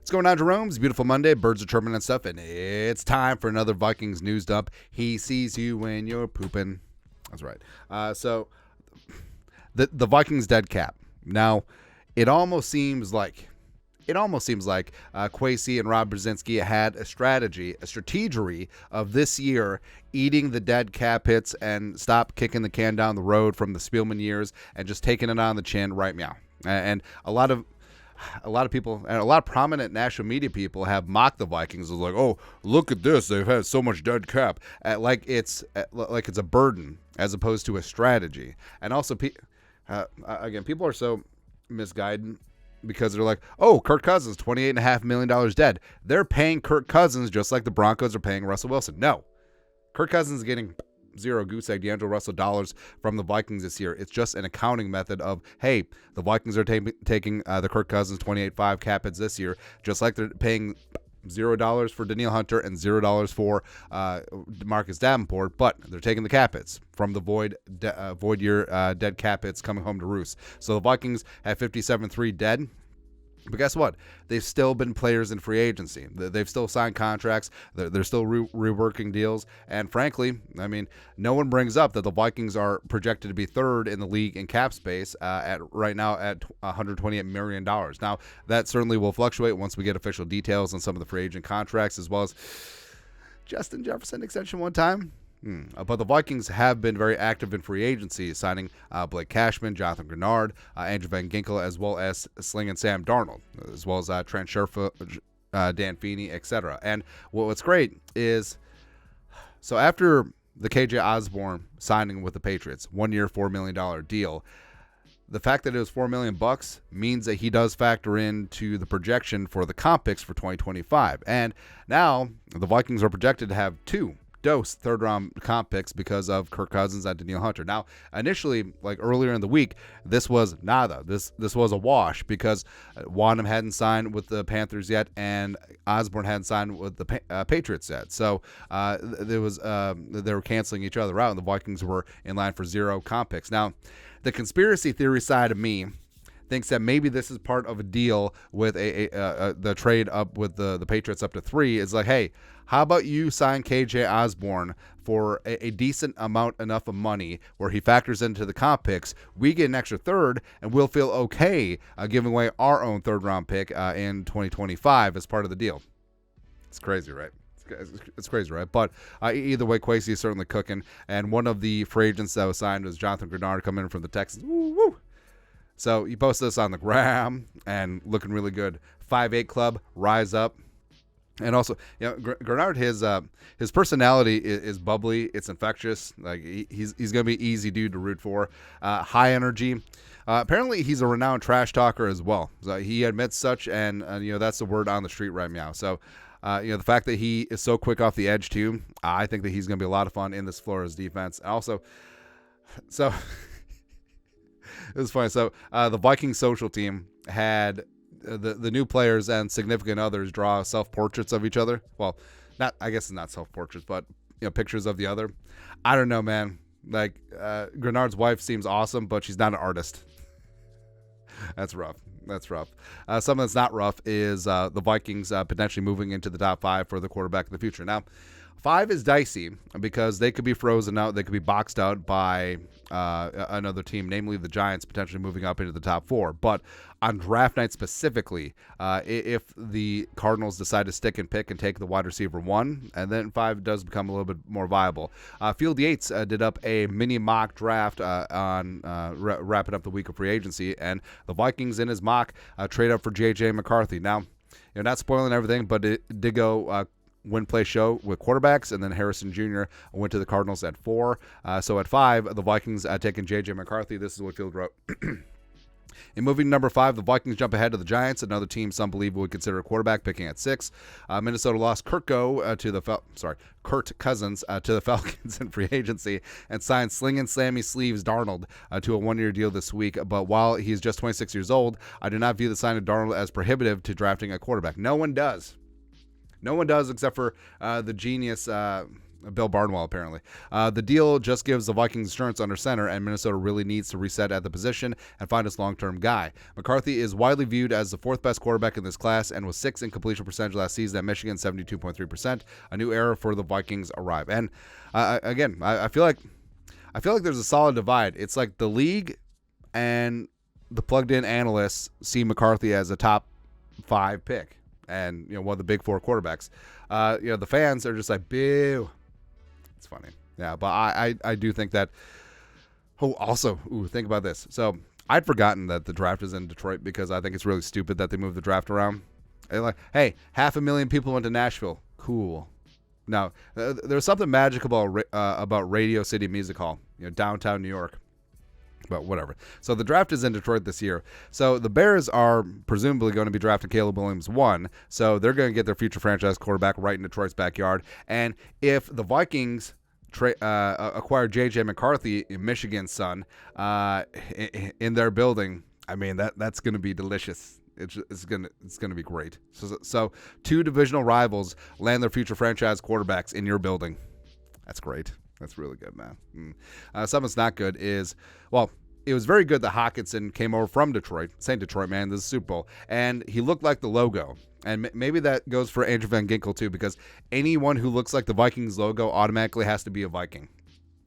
What's going on, Jerome? It's a beautiful Monday. Birds are chirping and stuff, and it's time for another Vikings news dump. He sees you when you're pooping. That's right. So the Vikings dead cap. Now, it almost seems like Kwesi and Rob Brzezinski had a strategery of this year eating the dead cap hits and stop kicking the can down the road from the Spielman years and just taking it on the chin right meow. And a lot of people and a lot of prominent national media people have mocked the Vikings. It's like, oh, look at this. They've had so much dead cap. Like it's a burden as opposed to a strategy. And also, again, people are so misguided because they're like, oh, Kirk Cousins, $28.5 million dead. They're paying Kirk Cousins just like the Broncos are paying Russell Wilson. No. Kirk Cousins is getting zero goose egg D'Angelo Russell dollars from the Vikings this year. It's just an accounting method of, hey, the Vikings are taking the Kirk Cousins 28.5 cap hits this year, just like they're paying $0 for Danielle Hunter and $0 for Marcus Davenport, but they're taking the cap hits from the void year dead cap hits coming home to roost. So the Vikings have 57.3 dead. But guess what? They've still been players in free agency. They've still signed contracts. They're still reworking deals. And frankly, I mean, no one brings up that the Vikings are projected to be third in the league in cap space right now at $128 million. Now, that certainly will fluctuate once we get official details on some of the free agent contracts, as well as Justin Jefferson extension one time. But the Vikings have been very active in free agency, signing Blake Cashman, Jonathan Greenard, Andrew Van Ginkel, as well as Sling and Sam Darnold, as well as Trent Sherfield, Dan Feeney, etc. And what's great is, so after the KJ Osborne signing with the Patriots, 1 year, $4 million deal, the fact that it was $4 million means that he does factor into the projection for the comp picks for 2025. And now the Vikings are projected to have two third-round comp picks because of Kirk Cousins and Danielle Hunter. Now, initially, like earlier in the week, this was nada. This was a wash because Wanham hadn't signed with the Panthers yet, and Osborne hadn't signed with the Patriots yet. So they were canceling each other out, and the Vikings were in line for 0 comp picks. Now, the conspiracy theory side of me thinks that maybe this is part of a deal with the trade up with the Patriots up to 3. It's like, hey, how about you sign KJ Osborne for a decent amount enough of money where he factors into the comp picks? We get an extra third, and we'll feel okay giving away our own third-round pick in 2025 as part of the deal. It's crazy, right? It's crazy, right? But either way, Kwesi is certainly cooking. And one of the free agents that was signed was Jonathan Greenard coming in from the Texans. Woo, woo. So he posted this on the gram and looking really good. 5'8" club, rise up. And also, you know, Greenard, his personality is bubbly. It's infectious. Like he's going to be easy dude to root for. High energy. Apparently, he's a renowned trash talker as well. So he admits such, and that's the word on the street right now. So, the fact that he is so quick off the edge too, I think that he's going to be a lot of fun in this Flores defense. And also, so it was funny. So the Vikings social team had the new players and significant others draw self-portraits of each other. Well, I guess it's not self-portraits, but pictures of the other. I don't know, man. Like Greenard's wife seems awesome, but she's not an artist. That's rough. Something that's not rough is the Vikings potentially moving into the top 5 for the quarterback in the future. Now, 5 is dicey because they could be frozen out. They could be boxed out by another team, namely the Giants, potentially moving up into the top 4. But on draft night specifically, if the Cardinals decide to stick and pick and take the wide receiver 1, and then 5 does become a little bit more viable. Field Yates did up a mini mock draft on wrapping up the week of free agency, and the Vikings in his mock trade up for J.J. McCarthy. Now, not spoiling everything, but it did go win-play show with quarterbacks, and then Harrison Jr. went to the Cardinals at 4. So at 5, the Vikings taking J.J. McCarthy. This is what Field wrote. In moving number 5, the Vikings jump ahead to the Giants, another team some believe would consider a quarterback, picking at 6. Minnesota lost Kurt Cousins to the Falcons in free agency and signed Sling and Slammy Sleeves Darnold to a 1-year deal this week. But while he's just 26 years old, I do not view the sign of Darnold as prohibitive to drafting a quarterback. No one does. No one does except for the genius Bill Barnwell, apparently. The deal just gives the Vikings insurance under center, and Minnesota really needs to reset at the position and find its long-term guy. McCarthy is widely viewed as the fourth best quarterback in this class and was sixth in completion percentage last season at Michigan, 72.3%. A new era for the Vikings arrive. And again, I feel like there's a solid divide. It's like the league and the plugged-in analysts see McCarthy as a top 5 pick and one of the big 4 quarterbacks. The fans are just like, boo. It's funny. Yeah, but I do think that. Oh, also, think about this. So I'd forgotten that the draft is in Detroit because I think it's really stupid that they moved the draft around. And like, hey, 500,000 people went to Nashville. Cool. Now, there's something magical about Radio City Music Hall, downtown New York. But whatever. So the draft is in Detroit this year. So the Bears are presumably going to be drafting Caleb Williams 1. So they're going to get their future franchise quarterback right in Detroit's backyard. And if the Vikings acquire J.J. McCarthy, Michigan's son, in their building, I mean that's going to be delicious. It's gonna be great. So 2 divisional rivals land their future franchise quarterbacks in your building. That's great. That's really good, man. Something that's not good is, well, it was very good that Hockinson came over from Detroit, St. Detroit, man, this is Super Bowl, and he looked like the logo. And maybe that goes for Andrew Van Ginkel, too, because anyone who looks like the Vikings logo automatically has to be a Viking.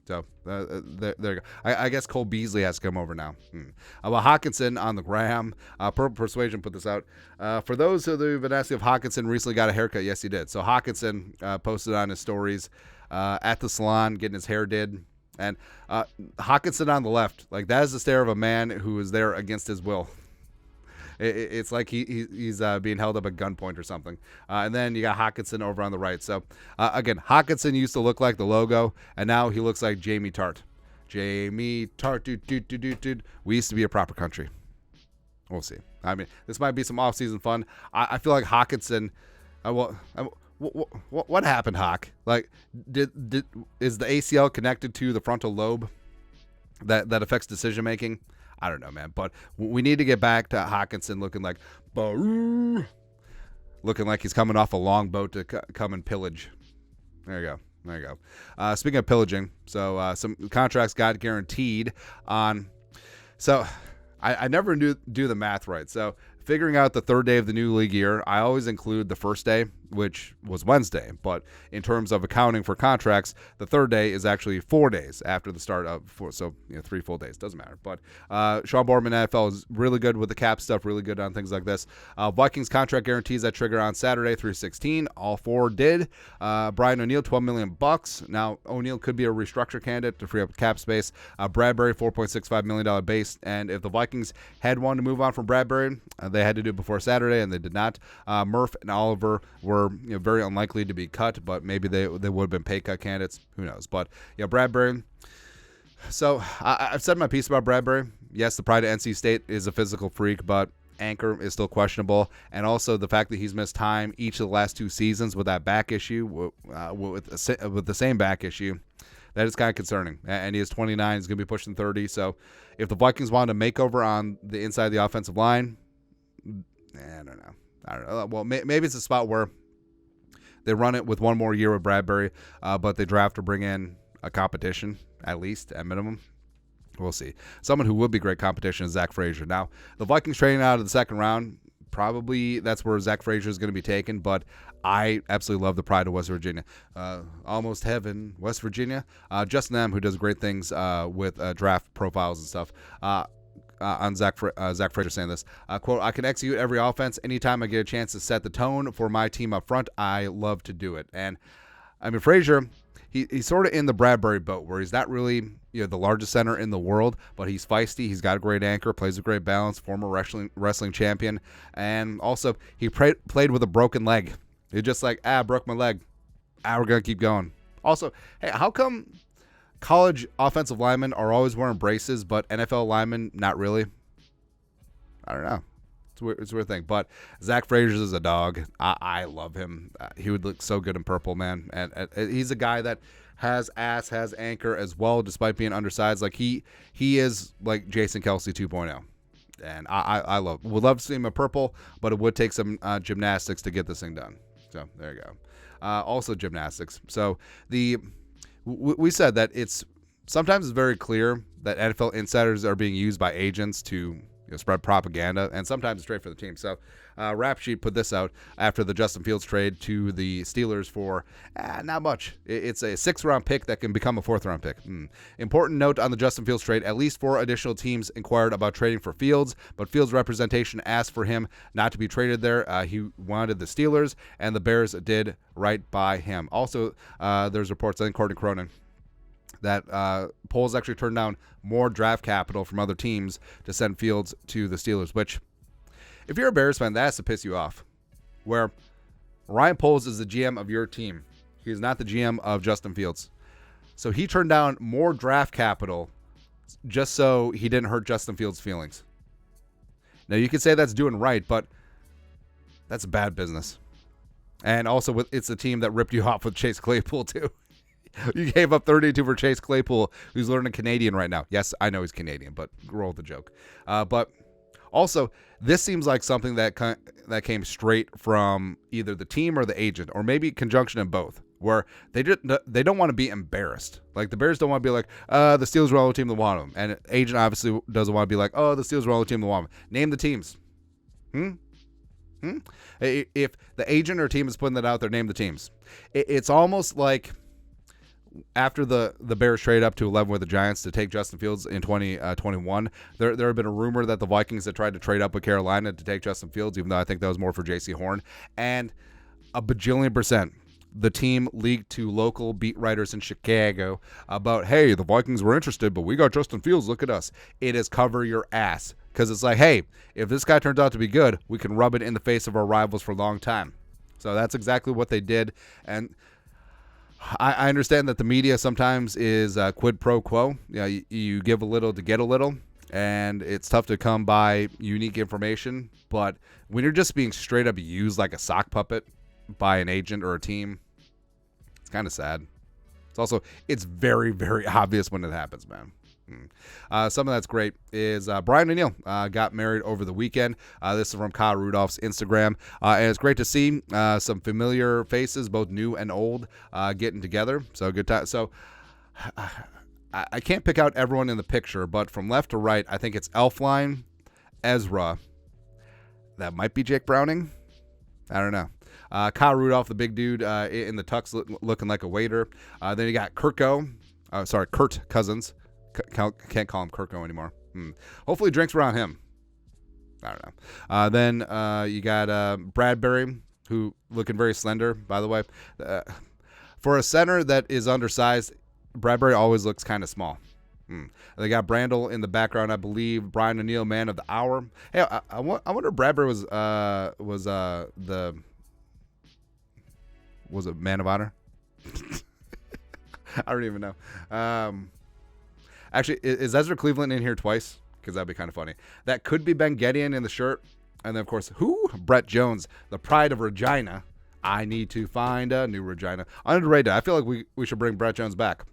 So, there you go. I guess Cole Beasley has to come over now. About Hockinson on the gram, Purple Persuasion put this out. For those who have been asking if Hockinson recently got a haircut, yes, he did. So Hockinson posted on his stories at the salon getting his hair did. And Hockinson on the left, like that is the stare of a man who is there against his will. It's like he's being held up at gunpoint or something. And then you got Hockinson over on the right. So, again, Hockinson used to look like the logo, and now he looks like Jamie Tart. Jamie Tart, dude. We used to be a proper country. We'll see. I mean, this might be some off-season fun. I feel like Hockinson, what happened, Hawk? Like, is the ACL connected to the frontal lobe that affects decision making? I don't know, man. But we need to get back to Hockinson looking like he's coming off a long boat to come and pillage. There you go. Speaking of pillaging, so some contracts got guaranteed on. So I never do the math right. So figuring out the third day of the new league year, I always include the first day, which was Wednesday. But in terms of accounting for contracts, the third day is actually 4 days after the start of 4. So 3 full days. Doesn't matter. But Sean Boardman, NFL, is really good with the cap stuff, really good on things like this. Vikings contract guarantees that trigger on Saturday, 3/16. All 4 did. Brian O'Neill, $12 million. Now, O'Neill could be a restructure candidate to free up cap space. Bradbury, $4.65 million base. And if the Vikings had wanted to move on from Bradbury, they had to do it before Saturday, and they did not. Murph and Oliver were very unlikely to be cut, but maybe they would have been pay cut candidates. Who knows? But Bradbury. So I've said my piece about Bradbury. Yes, the pride of NC State is a physical freak, but anchor is still questionable, and also the fact that he's missed time each of the last 2 seasons with that back issue, with the same back issue. That is kind of concerning. And he is 29. He's going to be pushing 30. So if the Vikings wanted a makeover on the inside of the offensive line, I don't know. Well, maybe it's a spot where they run it with 1 more year with Bradbury, but they draft or bring in a competition, at least, at minimum. We'll see. Someone who would be great competition is Zack Frasier. Now, the Vikings trading out of the second round, probably that's where Zack Frasier is going to be taken, but I absolutely love the pride of West Virginia. Almost heaven, West Virginia. Justin M., who does great things with draft profiles and stuff, on Zack Frasier saying this, quote, I can execute every offense anytime I get a chance to set the tone for my team up front. I love to do it. And, I mean, Frasier, he's sort of in the Bradbury boat where he's not really the largest center in the world, but he's feisty. He's got a great anchor, plays a great balance, former wrestling champion. And also, he played with a broken leg. He's just like, broke my leg. We're going to keep going. Also, hey, how come college offensive linemen are always wearing braces, but NFL linemen not really? I don't know. It's a weird thing. But Zack Frasier is a dog. I love him. He would look so good in purple, man. And he's a guy that has has anchor as well, despite being undersized. Like he is like Jason Kelsey 2.0. And I would love to see him in purple, but it would take some gymnastics to get this thing done. So there you go. also gymnastics. So we said that sometimes it's very clear that NFL insiders are being used by agents to spread propaganda, and sometimes it's straight for the team. So Rap Sheet put this out after the Justin Fields trade to the Steelers for not much. It's a 6th-round pick that can become a 4th-round pick. Important note on the Justin Fields trade, at least 4 additional teams inquired about trading for Fields, but Fields' representation asked for him not to be traded there. He wanted the Steelers, and the Bears did right by him. Also, there's reports, I think Courtney Cronin, that polls actually turned down more draft capital from other teams to send Fields to the Steelers, which, if you're a Bears fan, that has to piss you off. Where Ryan Poles is the GM of your team. He is not the GM of Justin Fields. So he turned down more draft capital just so he didn't hurt Justin Fields' feelings. Now, you could say that's doing right, but that's bad business. And also, it's a team that ripped you off with Chase Claypool, too. You gave up 32 for Chase Claypool, who's learning Canadian right now. Yes, I know he's Canadian, but roll the joke. But also, this seems like something that came straight from either the team or the agent, or maybe conjunction of both, where they don't want to be embarrassed. Like, the Bears don't want to be like, the Steelers were the only team that wanted him. And agent obviously doesn't want to be like, oh, the Steelers were the only team that wanted him. Name the teams. If the agent or team is putting that out there, name the teams. It's almost like after the Bears trade up to 11 with the Giants to take Justin Fields in 2021, there had been a rumor that the Vikings had tried to trade up with Carolina to take Justin Fields, even though I think that was more for J.C. Horn. And a bajillion percent, the team leaked to local beat writers in Chicago about, hey, the Vikings were interested, but we got Justin Fields. Look at us. It is cover your ass. Because it's like, hey, if this guy turns out to be good, we can rub it in the face of our rivals for a long time. So that's exactly what they did. And I understand that the media sometimes is quid pro quo. You give a little to get a little, and it's tough to come by unique information. But when you're just being straight up used like a sock puppet by an agent or a team, it's kind of sad. It's very, very obvious when it happens, man. Something that's great is Brian O'Neill got married over the weekend. This is from Kyle Rudolph's Instagram. And it's great to see some familiar faces, both new and old, getting together. So good time. So I can't pick out everyone in the picture, but from left to right, I think it's Elfline, Ezra. That might be Jake Browning. I don't know. Kyle Rudolph, the big dude in the tux looking like a waiter. Then you got Kurt Cousins. Can't call him Kirko anymore. Hopefully drinks around him. I don't know. Then you got Bradbury, who looking very slender, by the way. For a center that is undersized, Bradbury always looks kind of small. They got Brandel in the background, I believe. Brian O'Neill, man of the hour. Hey, I wonder if Bradbury was it man of honor? I don't even know. Actually, is Ezra Cleveland in here twice? Because that'd be kind of funny. That could be Ben Gedeon in the shirt. And then, of course, Brett Jones, the pride of Regina. I need to find a new Regina. Underrated. I feel like we should bring Brett Jones back.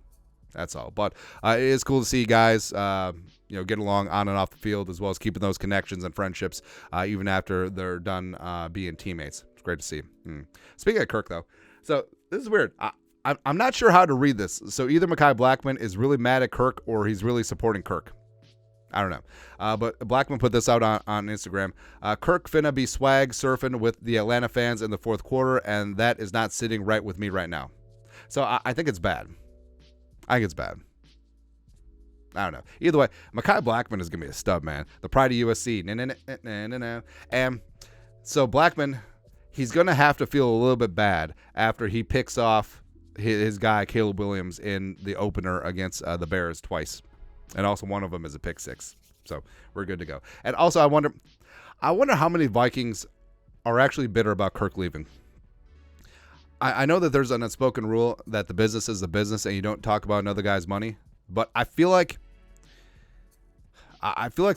That's all. But it is cool to see guys get along on and off the field, as well as keeping those connections and friendships even after they're done being teammates. It's great to see. Speaking of Kirk, though, so this is weird. I'm not sure how to read this. So either Mekhi Blackman is really mad at Kirk or he's really supporting Kirk. I don't know. But Blackman put this out on Instagram. Kirk finna be swag surfing with the Atlanta fans in the fourth quarter, and that is not sitting right with me right now. So I think it's bad. I think it's bad. I don't know. Either way, Mekhi Blackman is going to be a stud, man. The pride of USC. And so Blackman, he's going to have to feel a little bit bad after he picks off his guy, Caleb Williams, in the opener against the Bears twice. And also one of them is a pick six. So we're good to go. And also I wonder how many Vikings are actually bitter about Kirk leaving. I know that there's an unspoken rule that the business is the business and you don't talk about another guy's money. But I feel like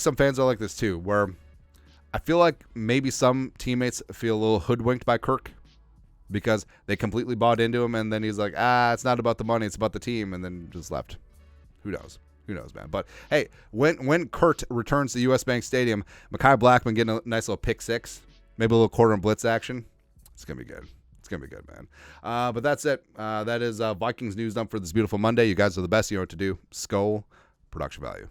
some fans are like this too, where I feel like maybe some teammates feel a little hoodwinked by Kirk, because they completely bought into him, and then he's like, it's not about the money, it's about the team, and then just left. Who knows? Who knows, man? But, hey, when Kurt returns to U.S. Bank Stadium, Mekhi Blackman getting a nice little pick six, maybe a little quarter and blitz action, it's going to be good. It's going to be good, man. But that's it. That is Vikings news done for this beautiful Monday. You guys are the best. You know what to do. Skull, production value.